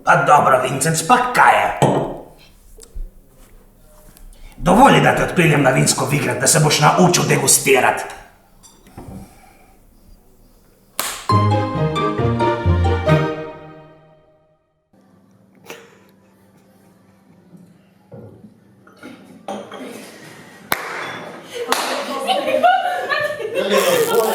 Pa dobro, Vincenc, pa kaj je? Dovolj je, da te odpeljem na vinsko vigred, da se boš naučil degustirati. Elena,